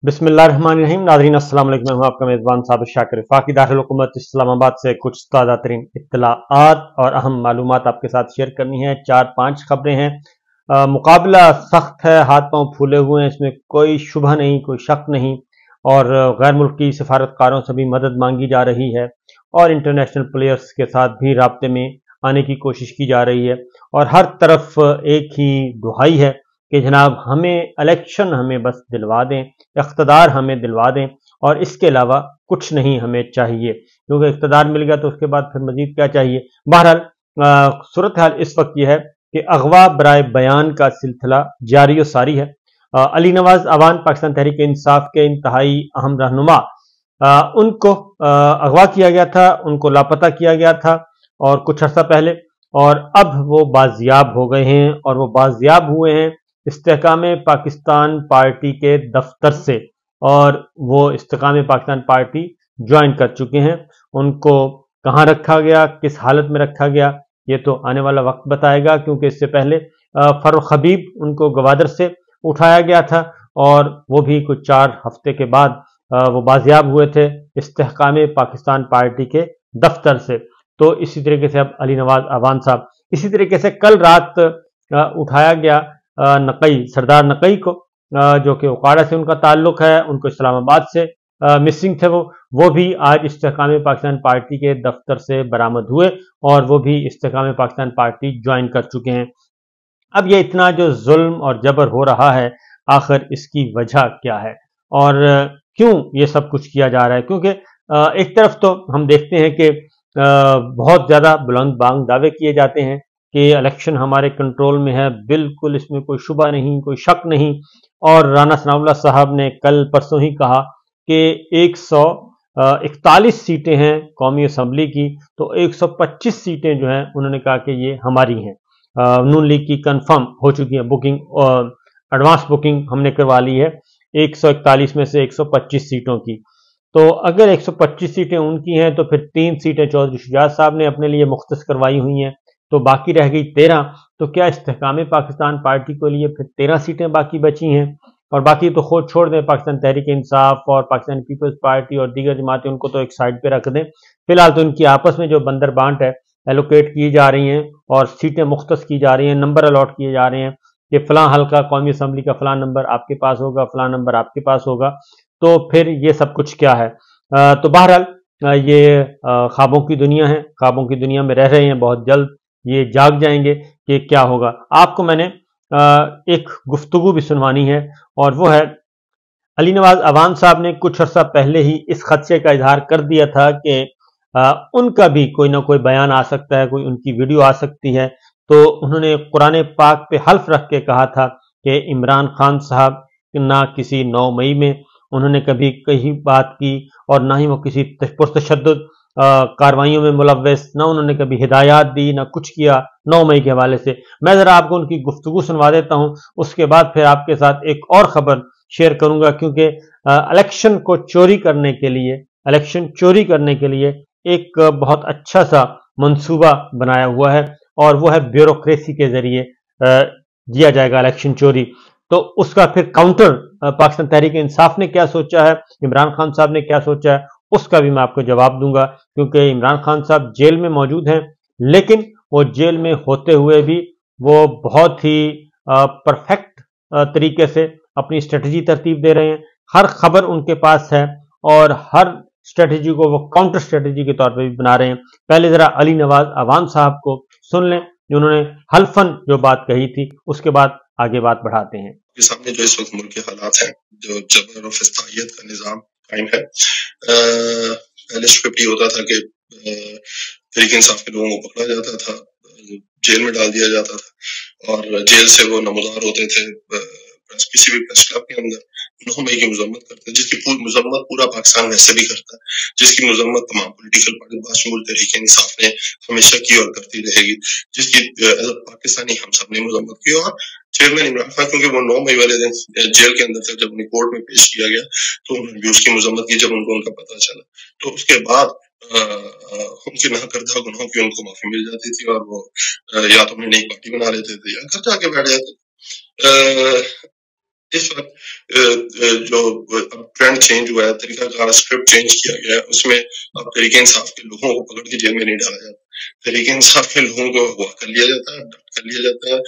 बिस्मिल्लाहिर्रहमानिर्रहीम। नाज़रीन अस्सलाम वालेकुम। मैं हूं आपका मेज़बान साबिर शाकिर। वफाकी दारुल हुकूमत इस्लामाबाद से कुछ ताज़ा तरीन इत्तलाआत और अहम मालूमात आपके साथ शेयर करनी है। 4-5 खबरें हैं। मुकाबला सख्त है, हाथ पांव फूले हुए हैं, इसमें कोई शुबह नहीं, कोई शक नहीं। और गैर मुल्की सफारतकारों से भी मदद मांगी जा रही है और इंटरनेशनल प्लेयर्स के साथ भी राब्ते में आने की कोशिश की जा रही है। और हर तरफ एक ही दुहाई है कि जनाब हमें इलेक्शन हमें बस दिलवा दें, इख्तदार हमें दिलवा दें और इसके अलावा कुछ नहीं हमें चाहिए, क्योंकि इख्तदार मिल गया तो उसके बाद फिर मजीद क्या चाहिए। बहरहाल सूरत हाल इस वक्त यह है कि अगवा बराए बयान का सिलसिला जारी और सारी है। अली नवाज अवान पाकिस्तान तहरीक इंसाफ के इंतहाई अहम रहनुमा, उनको अगवा किया गया था, उनको लापता किया गया था और कुछ अर्सा पहले, और अब वो बाजियाब हो गए हैं और वो बाजियाब हुए हैं इस्तेहकाम पाकिस्तान पार्टी के दफ्तर से, और वो इस्तेहकाम पाकिस्तान पार्टी ज्वाइन कर चुके हैं। उनको कहाँ रखा गया, किस हालत में रखा गया, ये तो आने वाला वक्त बताएगा, क्योंकि इससे पहले फर्रुख हबीब उनको गवादर से उठाया गया था और वो भी कुछ 4 हफ्ते के बाद वो बाजियाब हुए थे इस्तेहकाम पाकिस्तान पार्टी के दफ्तर से। तो इसी तरीके से अब अली नवाज अवान साहब, इसी तरीके से कल रात उठाया गया नकई, सरदार नकई को, जो कि उकाड़ा से उनका ताल्लुक है, उनको इस्लामाबाद से मिसिंग थे वो भी आज इस्तेहकाम पाकिस्तान पार्टी के दफ्तर से बरामद हुए और वो भी इस्तेहकाम पाकिस्तान पार्टी ज्वाइन कर चुके हैं। अब ये इतना जो जुल्म और जबर हो रहा है, आखिर इसकी वजह क्या है और क्यों ये सब कुछ किया जा रहा है? क्योंकि एक तरफ तो हम देखते हैं कि बहुत ज़्यादा बुलंद बांग दावे किए जाते हैं कि इलेक्शन हमारे कंट्रोल में है, बिल्कुल इसमें कोई शुबा नहीं, कोई शक नहीं। और राना सनाउल्लाह साहब ने कल परसों ही कहा कि 141 सीटें हैं कौमी असम्बली की, तो 125 सीटें जो हैं उन्होंने कहा कि ये हमारी हैं। नून लीग की कंफर्म हो चुकी है बुकिंग, एडवांस बुकिंग हमने करवा ली है 141 में से 125 सीटों की। तो अगर 125 सीटें उनकी हैं तो फिर 3 सीटें चौधरी शुजात साहब ने अपने लिए मुख्तस करवाई हुई हैं, तो बाकी रह गई 13। तो क्या इस्तेहकाम पाकिस्तान पार्टी के लिए फिर 13 सीटें बाकी बची हैं? और बाकी तो खुद छोड़ दें, पाकिस्तान तहरीक इंसाफ और पाकिस्तान पीपल्स पार्टी और दीगर जमातें, उनको तो एक साइड पे रख दें। फिलहाल तो इनकी आपस में जो बंदर बांट है, एलोकेट की जा रही हैं और सीटें मुख्तस की जा रही हैं, नंबर अलॉट किए जा रहे हैं कि फलां हल्का कौमी असम्बली का फलां नंबर आपके पास होगा, फलां नंबर आपके पास होगा। तो फिर ये सब कुछ क्या है? तो बहरहाल ये ख्वाबों की दुनिया है, ख्वाबों की दुनिया में रह रहे हैं। बहुत जल्द ये जाग जाएंगे कि क्या होगा। आपको मैंने एक गुफ्तगू भी सुनवानी है और वो है, अली नवाज अवान साहब ने कुछ अर्सा पहले ही इस खदशे का इजहार कर दिया था कि उनका भी कोई ना कोई बयान आ सकता है, कोई उनकी वीडियो आ सकती है। तो उन्होंने कुरान पाक पे हल्फ रख के कहा था कि इमरान खान साहब ना किसी 9 मई में उन्होंने कभी कही बात की और ना ही वो किसी पुरतशद्दुद कार्रवाइयों में मुलव्वस, ना उन्होंने कभी हिदायत दी, ना कुछ किया 9 मई के हवाले से। मैं ज़रा आपको उनकी गुफ्तगू सुनवा देता हूँ, उसके बाद फिर आपके साथ एक और ख़बर शेयर करूंगा, क्योंकि इलेक्शन को चोरी करने के लिए, इलेक्शन चोरी करने के लिए एक बहुत अच्छा सा मंसूबा बनाया हुआ है और वो है ब्यूरोक्रेसी के जरिए किया जाएगा इलेक्शन चोरी। तो उसका फिर काउंटर पाकिस्तान तहरीक इंसाफ ने क्या सोचा है, इमरान खान साहब ने क्या सोचा है, उसका भी मैं आपको जवाब दूंगा। क्योंकि इमरान खान साहब जेल में मौजूद हैं, लेकिन वो जेल में होते हुए भी वो बहुत ही परफेक्ट तरीके से अपनी स्ट्रेटजी तरतीब दे रहे हैं। हर खबर उनके पास है और हर स्ट्रेटजी को वो काउंटर स्ट्रेटजी के तौर पर भी बना रहे हैं। पहले जरा अली नवाज अवान साहब को सुन लें, जिन्होंने हल्फन जो बात कही थी, उसके बाद आगे बात बढ़ाते हैं। सामने जो इस वक्त मुल्क के हालात हैं, जो जबर और फिस्तायत का निजाम कायम है, पहले स्क्रिप्ट होता था कि तहरीक इंसाफ के लोगों को पकड़ा जाता था, जेल में डाल दिया जाता था और जेल से वो नमदार होते थे किसी भी प्रेस क्लब के अंदर 9 मई की मजम्मत करते हैं, जिसकी पूरी मजम्मत पूरा पाकिस्तान वैसे भी करता है, जिसकी मजम्मत तमाम पोलिटिकल पार्टी बाशमूल तहरीक इंसाफ ने हमेशा की और करती रहेगी, जिसकी पाकिस्तानी हम सब ने मजम्मत की। और चेयरमैन इमरान खान, क्योंकि वो 9 मई वाले दिन जेल के अंदर था, जब उन्हें कोर्ट में पेश किया गया तो उन्होंने भी उसकी मजम्मत की जब उनको उनका पता चला। तो उसके बाद उनके ना करदा गुनाहों की उनको माफी मिल जाती थी और वो या तो अपनी नई पार्टी बना लेते थे या घर जाके बैठ जाते। اس وقت جو اب ٹرینڈ چینج ہوا ہے، طریقہ کار اسکرپٹ چینج کیا گیا ہے، اس میں اب تحریک انصاف کے لوگوں کو پکڑ کے جیل میں نہیں ڈالا جاتا، تحریک انصاف کے لوگوں کو اغوا کر لیا جاتا ہے، ڈٹ کر لیا جاتا ہے۔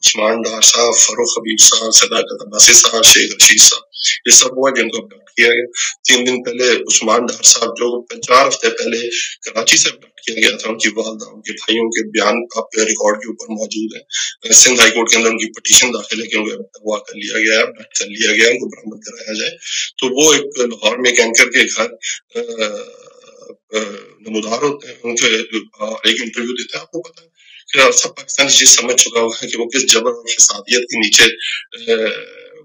عثمان ڈار صاحب، فاروق حبیب صاحب، صداقت عباسی صاحب، شیخ رشید صاحب، یہ سب وہ ہیں جن کو ابڈکٹ کیا گیا۔ 3 دن پہلے عثمان ڈار صاحب، جو 4 ہفتے پہلے کراچی سے ابڈکٹ کیا گیا تھا، ان کی والدہ، ان کے بھائیوں کے بیان آپ ریکارڈ کے اوپر موجود ہیں۔ سندھ ہائی کورٹ کے اندر ان کی پٹیشن داخل ہے کہ ان کو اغوا کر لیا گیا ہے، ابڈکٹ کر لیا گیا ہے، ان کو برآمد کرایا جائے۔ تو وہ ایک لاہور میں ایک اینکر کے گھر نمودار ہوتے ہیں، ان کے ایک انٹرویو دیتے ہیں۔ آپ کو پتا ہے کہ سب پاکستانی چیز سمجھ چکا ہوا ہے کہ وہ کس جبر اور فسادیت کے نیچے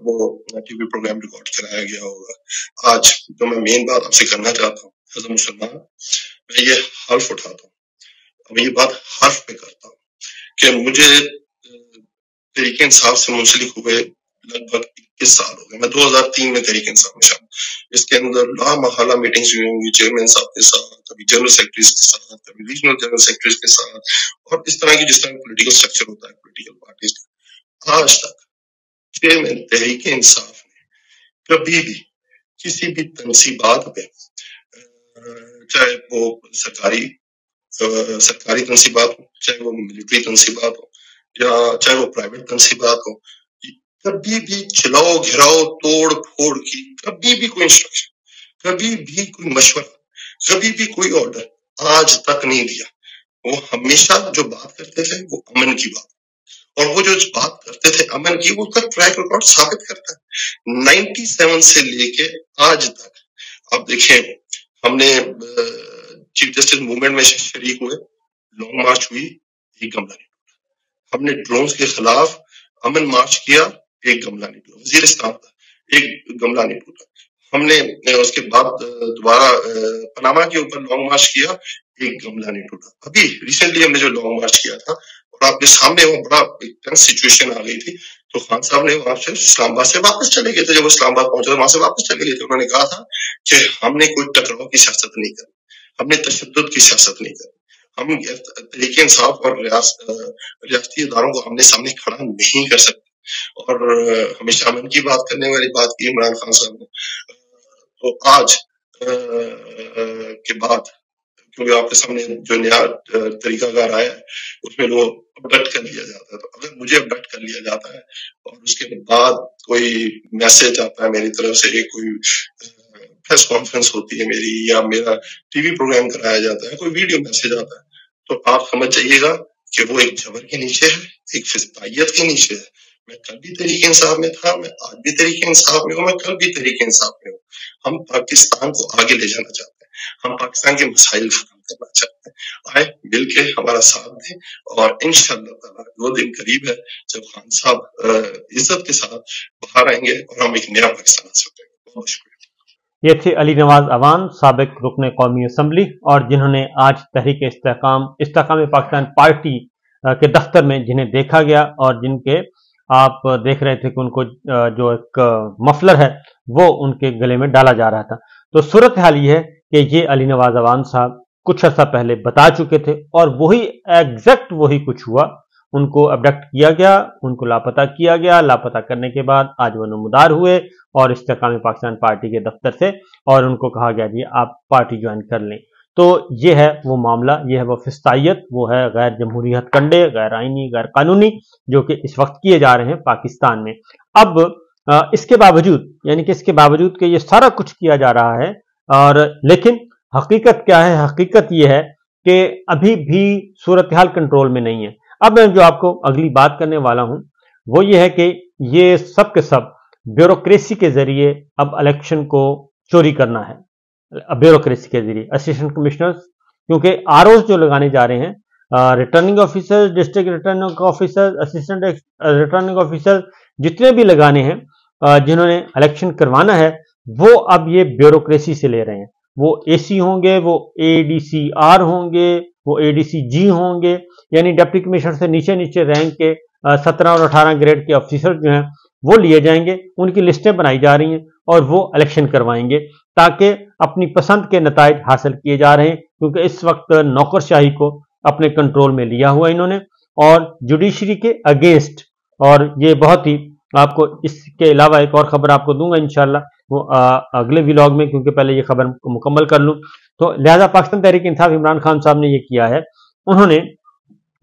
وہ ٹی وی پروگرام ریکارڈ کرایا گیا ہوگا۔ آج جو میں مین بات آپ سے کرنا چاہتا ہوں ایز اے مسلمان، میں یہ حلف اٹھاتا ہوں، میں یہ بات حلف پہ کرتا ہوں کہ مجھے تحریک انصاف سے منسلک ہوئے لگ بھگ 21 سال ہو گئے۔ میں 2003 میں تحریک انصاف میں شامل، اس کے اندر لامحالہ میٹنگز ہوئی ہوں گی چیئرمین صاحب کے ساتھ، کبھی جنرل سیکرٹریز کے ساتھ، کبھی ریجنل جنرل سیکرٹریز کے ساتھ، اور اس طرح کی جس طرح پولیٹیکل اسٹرکچر ہوتا ہے پولیٹیکل پارٹیز کا۔ آج تک چیئرمین تحریک انصاف نے کبھی بھی کسی بھی تنصیبات پہ، چاہے وہ سرکاری تنصیبات ہو، چاہے وہ ملٹری تنصیبات ہو، یا چاہے وہ پرائیویٹ تنصیبات ہو، کبھی بھی چلاؤ گھراؤ توڑ پھوڑ کی کبھی بھی کوئی انسٹرکشن، کبھی بھی کوئی مشورہ، کبھی بھی کوئی آرڈر آج تک نہیں دیا۔ وہ ہمیشہ جو بات کرتے تھے وہ امن کی بات، اور وہ جو بات کرتے تھے امن کی، وہ اس کا ٹریک ریکارڈ ثابت کرتا ہے 97 سے لے کے آج تک۔ آپ دیکھیں، ہم نے چیف جسٹس موومنٹ میں شریک ہوئے، لانگ مارچ ہوئی، ایک گملہ نہیں ٹوٹا۔ ہم نے ڈرونز کے خلاف امن مارچ کیا، ایک گملہ نہیں ٹوٹا۔ وزیرستان کا ایک گملہ نہیں ٹوٹا۔ ہم نے اس کے بعد دوبارہ پاناما کے اوپر لانگ مارچ کیا، ایک گملہ نہیں ٹوٹا۔ ابھی ریسنٹلی ہم نے جو لانگ مارچ کیا تھا، اور آپ کے سامنے وہ بڑا ٹینس سچویشن آ گئی تھی، تو خان صاحب نے وہاں سے اسلام آباد سے واپس چلے گئے تھے۔ جب وہ اسلام آباد پہنچے وہاں سے واپس چلے گئے تھے، انہوں نے کہا تھا کہ ہم نے کوئی ٹکراؤ کی سیاست نہیں کرنی، ہم نے تشدد کی سیاست نہیں کرنی، ہم تحریک انصاف اور ریاستی اداروں کو ہم نے سامنے کھڑا نہیں کر سکتے۔ اور ہمیشہ امن کی بات کرنے والی بات کی عمران خان صاحب نے۔ تو آج کے بعد، کیونکہ آپ کے سامنے جو نیا طریقہ کار آیا ہے اس میں وہ ابڈکٹ کر لیا جاتا ہے، تو اگر مجھے ابڈکٹ کر لیا جاتا ہے اور اس کے بعد کوئی میسج آتا ہے میری طرف سے، کوئی پریس کانفرنس ہوتی ہے میری، یا میرا ٹی وی پروگرام کرایا جاتا ہے، کوئی ویڈیو میسج آتا ہے، تو آپ سمجھ جائیے گا کہ وہ ایک جبر کے نیچے ہے، ایک فسادیت کے نیچے ہے۔ میں کل بھی تحریک انصاف میں تھا، میں آج بھی تحریک انصاف میں ہوں، میں کل بھی تحریک انصاف میں ہوں۔ ہم پاکستان کو آگے لے جانا چاہتے ہیں، ہم پاکستان کے مسائل ختم کرنا چاہتے ہیں۔ آئے مل کے ہمارا ساتھ دیں، اور انشاءاللہ تعالیٰ وہ دن قریب ہے جب خان صاحب عزت کے ساتھ باہر آئیں گے اور ہم ایک نیا پاکستان حاصل کریں گے۔ بہت شکریہ۔ یہ تھے علی نواز اعوان، سابق رکن قومی اسمبلی، اور جنہوں نے آج تحریک استحکام پاکستان پارٹی کے دفتر میں جنہیں دیکھا گیا، اور جن کے آپ دیکھ رہے تھے کہ ان کو جو ایک مفلر ہے وہ ان کے گلے میں ڈالا جا رہا تھا۔ تو صورتحال یہ ہے کہ یہ علی نواز اعوان صاحب کچھ عرصہ پہلے بتا چکے تھے، اور وہی ایگزیکٹ وہی کچھ ہوا۔ ان کو ابڈکٹ کیا گیا، ان کو لاپتہ کیا گیا، لاپتہ کرنے کے بعد آج وہ نمودار ہوئے اور استحکام پاکستان پارٹی کے دفتر سے، اور ان کو کہا گیا جی آپ پارٹی جوائن کر لیں۔ تو یہ ہے وہ معاملہ، یہ ہے وہ فسطائیت، وہ ہے غیر جمہوری ہتھ کنڈے، غیر آئینی، غیر قانونی، جو کہ اس وقت کیے جا رہے ہیں پاکستان میں۔ اب اس کے باوجود، یعنی کہ اس کے باوجود کہ یہ سارا کچھ کیا جا رہا ہے، اور لیکن حقیقت کیا ہے؟ حقیقت یہ ہے کہ ابھی بھی صورتحال کنٹرول میں نہیں ہے۔ اب میں جو آپ کو اگلی بات کرنے والا ہوں وہ یہ ہے کہ یہ سب کے سب بیوروکریسی کے ذریعے اب الیکشن کو چوری کرنا ہے۔ بیوروکریسی کے ذریعے اسسٹنٹ کمشنرز، کیونکہ آر اوز جو لگانے جا رہے ہیں، returning officer, district returning officer, assistant returning officer, جتنے بھی لگانے ہیں جنہوں نے الیکشن کروانا ہے، وہ اب یہ بیوروکریسی سے لے رہے ہیں۔ وہ اے سی ہوں گے، وہ اے ڈی سی آر ہوں گے، وہ اے ڈی سی جی ہوں گے، یعنی ڈپٹی کمشنر سے نیچے رینک کے 17 اور 18 گریڈ کے آفیسر جو ہیں وہ لیے جائیں گے، ان کی لسٹیں بنائی جا رہی ہیں، اور وہ الیکشن کروائیں گے تاکہ اپنی پسند کے نتائج حاصل کیے جا رہے ہیں، کیونکہ اس وقت نوکرشاہی کو اپنے کنٹرول میں لیا ہوا انہوں نے، اور جوڈیشری کے اگینسٹ، اور یہ بہت ہی आपको इसके अलावा एक और खबर आपको दूंगा इंशाल्लाह, वो अगले व्लॉग में, क्योंकि पहले ये खबर मुकम्मल कर लूँ। तो लिहाजा पाकिस्तान तहरीक इंसाफ इमरान खान साहब ने ये किया है, उन्होंने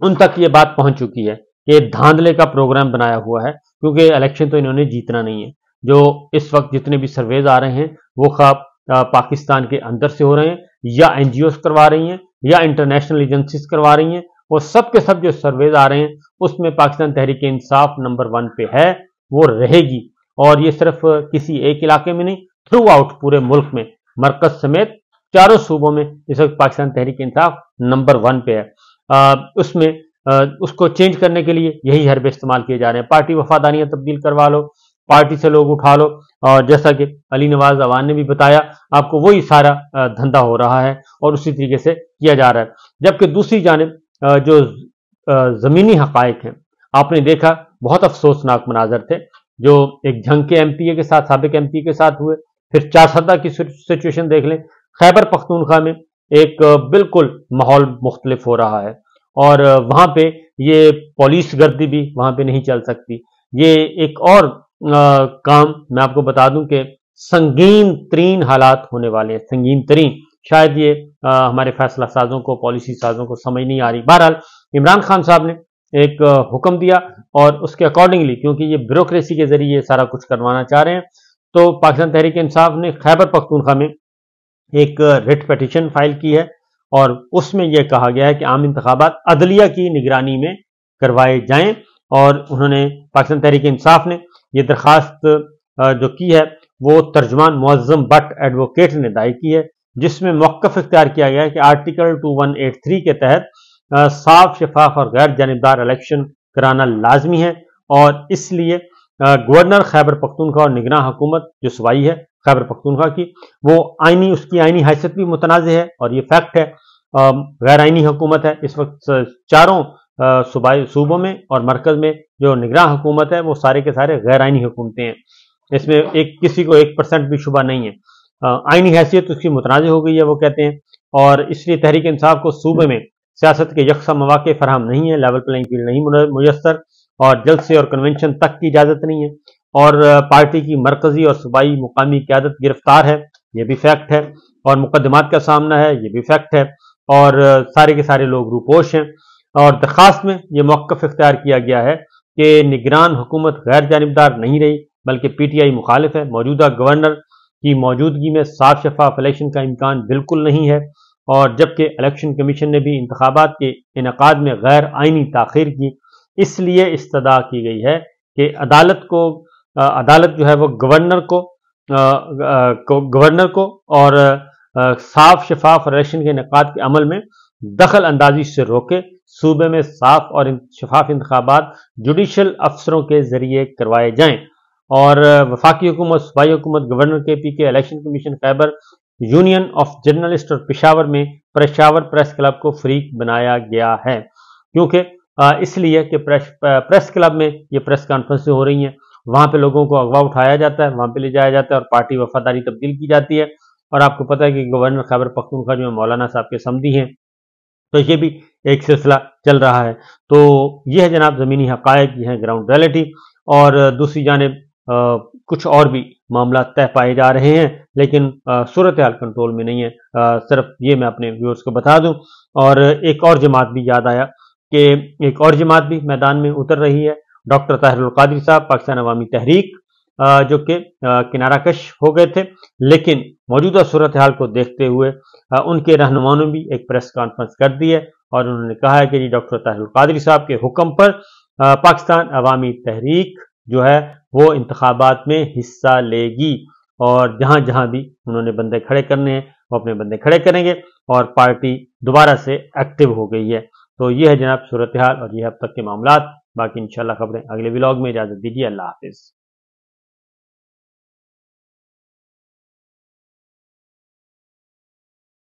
उन तक ये बात पहुंच चुकी है कि धांधले का प्रोग्राम बनाया हुआ है, क्योंकि इलेक्शन तो इन्होंने जीतना नहीं है। जो इस वक्त जितने भी सर्वेज आ रहे हैं वो खाब पाकिस्तान के अंदर से हो रहे हैं, या एनजीओस करवा रही हैं, या इंटरनेशनल एजेंसीज करवा रही हैं, वो सब के सब जो सर्वेज आ रहे हैं उसमें पाकिस्तान तहरीक इंसाफ नंबर 1 पे है, वो रहेगी। और ये सिर्फ किसी एक इलाके में नहीं, थ्रू आउट पूरे मुल्क में, मरकज समेत चारों सूबों में इस वक्त पाकिस्तान तहरीक इंसाफ नंबर 1 पे है। उसमें उसको चेंज करने के लिए यही हरबे इस्तेमाल किए जा रहे हैं। पार्टी वफादारियां तब्दील करवा लो, पार्टी से लोग उठा लो, और जैसा कि अली नवाज अवान ने भी बताया आपको, वही सारा धंधा हो रहा है और उसी तरीके से किया जा रहा है। जबकि दूसरी जानिब जो जमीनी हकायक हैं, आपने देखा बहुत अफसोसनाक मनाजर थे जो एक झंग के एमपीए के साथ, साबिक एमपी के साथ हुए। फिर चारसदा की सिचुएशन देख लें, खैबर पख्तूनख्वा में एक बिल्कुल माहौल मुख्तलिफ हो रहा है, और वहां पे ये पुलिस गर्दी भी वहां पे नहीं चल सकती। ये एक और काम मैं आपको बता दूं कि संगीन तरीन हालात होने वाले हैं, संगीन तरीन। शायद ये हमारे फैसला साजों को, पॉलिसी साजों को समझ नहीं आ रही। बहरहाल इमरान खान साहब ने एक हुक्म दिया, और उसके अकॉर्डिंगली, क्योंकि ये ब्यूरोक्रेसी के जरिए सारा कुछ करवाना चाह रहे हैं, तो पाकिस्तान तहरीक इंसाफ ने खैबर पख्तूनख्वा में एक रिट पिटीशन फाइल की है, और उसमें यह कहा गया है कि आम इंतखाबात अदलिया की निगरानी में करवाए जाएं। और उन्होंने, पाकिस्तान तहरीक इंसाफ ने यह दरखास्त जो की है वो तर्जमान मुअज्जम भट्ट एडवोकेट ने दायर की है, जिसमें मौक़िफ़ इख्तियार किया गया है कि आर्टिकल 2183 के तहत साफ, शफाफ और गैर जानिबदार इलेक्शन कराना लाजमी है, और इसलिए गवर्नर खैबर पख्तूनख्वा और निगरान हुकूमत जो सूबाई है खैबर पख्तूनख्वा की, वो उसकी आइनी हैसियत भी मुतनाज़ है, और ये फैक्ट है। गैर आइनी हुकूमत है इस वक्त चारों सूबों में, और मरकज में जो निगरान हुकूमत है वो सारे के सारे गैर आइनी हुकूमतें हैं। इसमें किसी को 1% भी शुबा नहीं है। आइनी हैसियत उसकी मुतनाज़ हो गई है, वो कहते हैं, और इसलिए तहरीक इंसाफ को सूबे में सियासत के यकसा मौके फराहम नहीं है, लेवल प्लेइंग फील्ड नहीं मुयस्सर, और जलसे और कन्वेंशन तक की इजाज़त नहीं है, और पार्टी की मरकजी और सूबाई मुकामी क़यादत गिरफ्तार है, ये भी फैक्ट है, और मुकदमात का सामना है, ये भी फैक्ट है, और सारे के सारे लोग रूपोश हैं। और दरखास्त में यह मौक़िफ़ इख्तियार किया गया है कि निगरान हुकूमत गैर जानिबदार नहीं रही, बल्कि पीटीआई मुखालिफ है। मौजूदा गवर्नर की मौजूदगी में साफ शफाफ इलेक्शन का इम्कान बिल्कुल नहीं है, और जबकि इलेक्शन कमीशन ने भी इंतखाबात के इनेकाद में गैर आइनी ताख़ीर की, इसलिए इस्तदा की गई है कि अदालत जो है वो गवर्नर को और साफ शफाफ इलेक्शन के इनेकाद के अमल में दखल अंदाजी से रोके, सूबे में साफ और शफाफ इंतखाबात जुडिशल अफसरों के जरिए करवाए जाएं। और वफाकी हुकूमत, सूबाई हुकूमत, गवर्नर KP के election commission Khyber, union of journalist और पेशावर में पेशावर प्रेस क्लब को फरीक बनाया गया है, क्योंकि इसलिए कि प्रेस क्लब में ये प्रेस कॉन्फ्रेंस हो रही हैं, वहाँ पे लोगों को अगवा उठाया जाता है, वहाँ पे ले जाया जाता है, और पार्टी वफादारी तब्दील की जाती है। और आपको पता है कि गवर्नर खैबर पख्तूनख्वा जो मौलाना साहब के समधी हैं, तो ये भी एक सिलसिला चल रहा है। तो ये है जनाब ज़मीनी हक़ाइक़, ये है ग्राउंड रियलिटी। और दूसरी जानिब कुछ और भी मामला तय पाए जा रहे हैं, लेकिन सूरत हाल कंट्रोल में नहीं है। सिर्फ ये मैं अपने व्यूअर्स को बता दूं। और एक और जमात भी याद आया कि एक और जमात भी मैदान में उतर रही है। डॉक्टर ताहिरुल क़ादरी साहब पाकिस्तान अवामी तहरीक जो कि किनाराकश हो गए थे, लेकिन मौजूदा सूरत हाल को देखते हुए उनके रहनुमाओं ने भी एक प्रेस कॉन्फ्रेंस कर दी है, और उन्होंने कहा है कि जी डॉक्टर ताहिरुल क़ादरी साहब के हुक्म पर पाकिस्तान अवामी तहरीक जो है वो इंतखाबात में हिस्सा लेगी, और जहां जहां भी उन्होंने बंदे खड़े करने हैं वो अपने बंदे खड़े करेंगे, और पार्टी दोबारा से एक्टिव हो गई है। तो ये है जनाब सूरत हाल, और ये अब तक के मामलात। बाकी इंशाल्लाह खबरें अगले व्लॉग में। इजाज़त दीजिए, अल्लाह हाफिज़।